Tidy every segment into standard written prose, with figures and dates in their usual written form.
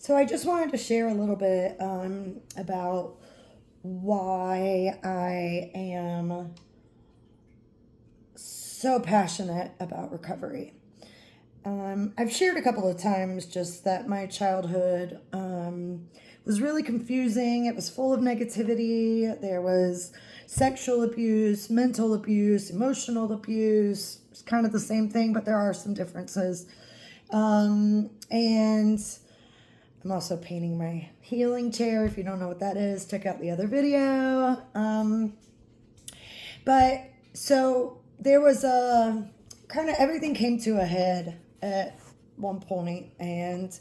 So I just wanted to share a little bit about why I am so passionate about recovery. I've shared a couple of times just that my childhood was really confusing. It was full of negativity. There was sexual abuse, mental abuse, emotional abuse. It's kind of the same thing, but there are some differences. And I'm also painting my healing chair. If you don't know what that is, check out the other video. But so there was a kind of everything came to a head at one point, and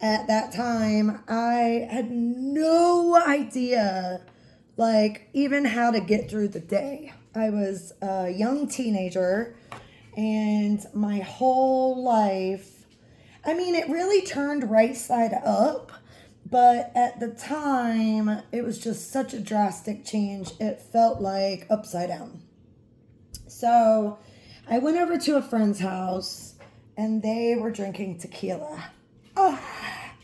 at that time, I had no idea, like, even how to get through the day. I was a young teenager, and my whole life, I mean, it really turned right side up, but at the time, it was just such a drastic change. It felt like upside down. So I went over to a friend's house and they were drinking tequila. Oh,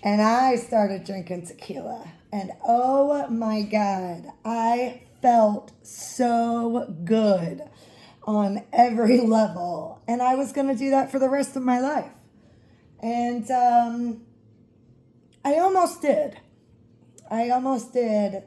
and I started drinking tequila. And oh my God, I felt so good on every level. And I was going to do that for the rest of my life. And I almost did. I almost did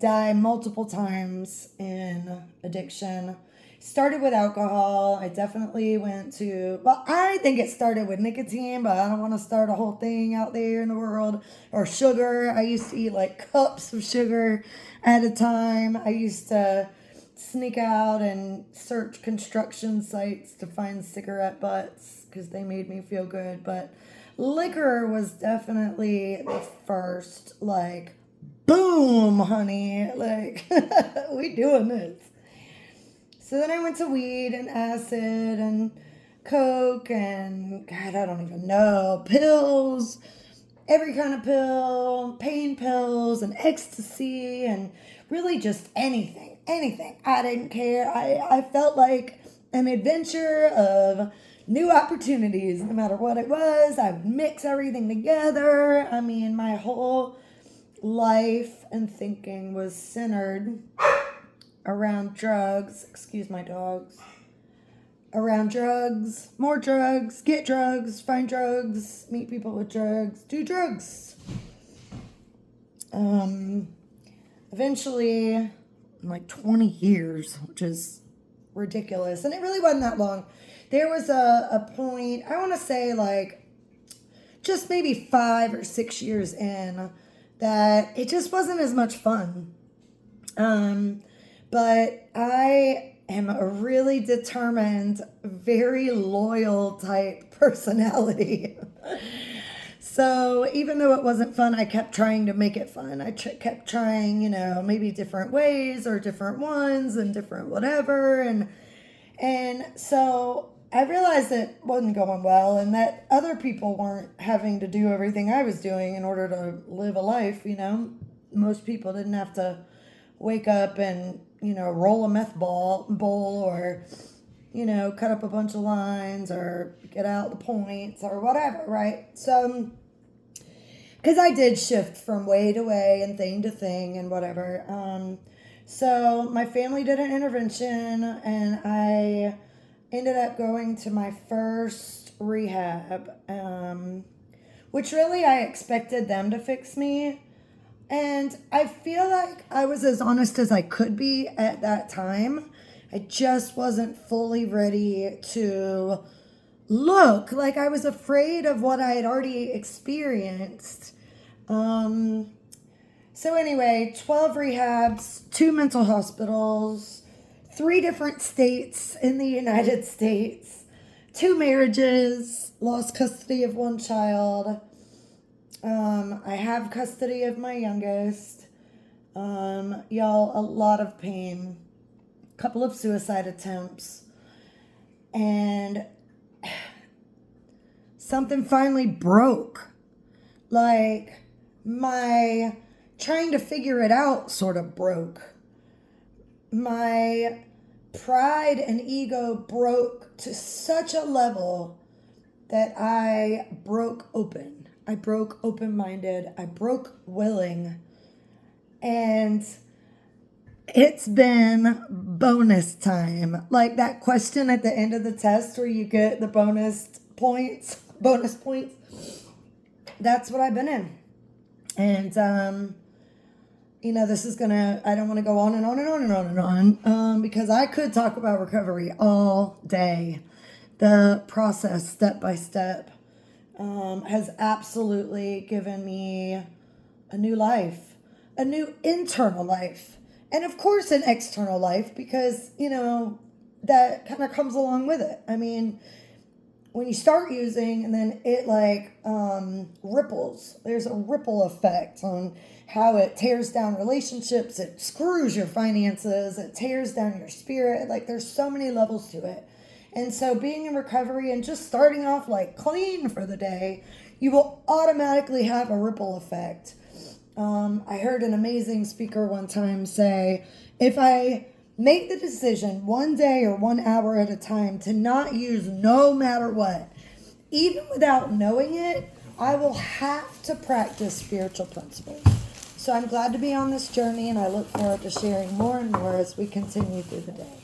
die multiple times in addiction. Started with alcohol. I definitely went to, well, I think it started with nicotine, but I don't want to start a whole thing out there in the world. Or sugar. I used to eat like cups of sugar at a time. I used to sneak out and search construction sites to find cigarette butts because they made me feel good. But liquor was definitely the first, like, boom, honey, like, we doing this. So then I went to weed and acid and coke and, God, I don't even know, pills, every kind of pill, pain pills and ecstasy and really just anything. I didn't care. I felt like an adventure of new opportunities, no matter what it was. I would mix everything together. I mean, my whole life and thinking was centered around drugs. Excuse my dogs. Around drugs, more drugs, get drugs, find drugs, meet people with drugs, do drugs. Eventually, like 20 years, which is ridiculous. And it really wasn't that long. There was a point, I want to say like just maybe 5 or 6 years in, that it just wasn't as much fun. But I am a really determined, very loyal type personality. So even though it wasn't fun, I kept trying to make it fun. I kept trying, maybe different ways or different ones and different whatever. And so I realized it wasn't going well and that other people weren't having to do everything I was doing in order to live a life. Most people didn't have to wake up and, roll a meth bowl or, cut up a bunch of lines or get out the points or whatever, right? So, because I did shift from way to way and thing to thing and whatever. So my family did an intervention and I ended up going to my first rehab, which really I expected them to fix me. And I feel like I was as honest as I could be at that time. I just wasn't fully ready to look. Like I was afraid of what I had already experienced. So anyway, 12 rehabs, 2 mental hospitals, 3 different states in the United States, 2 marriages, lost custody of 1 child. I have custody of my youngest. Y'all, a lot of pain, a couple of suicide attempts, and something finally broke. Like, my trying to figure it out sort of broke. My pride and ego broke to such a level that I broke open. I broke open-minded, I broke willing, and it's been bonus time. Like that question at the end of the test where you get the bonus points. That's what I've been in. And, this is I don't want to go on and on and on and on and on, because I could talk about recovery all day. The process, step by step, has absolutely given me a new life, a new internal life, and of course an external life, because, that kind of comes along with it. I mean, when you start using and then it ripples, there's a ripple effect on how it tears down relationships, it screws your finances, it tears down your spirit. Like there's so many levels to it. And so being in recovery and just starting off clean for the day, you will automatically have a ripple effect. I heard an amazing speaker one time say, if I make the decision one day or 1 hour at a time to not use no matter what, even without knowing it, I will have to practice spiritual principles. So I'm glad to be on this journey, and I look forward to sharing more and more as we continue through the day.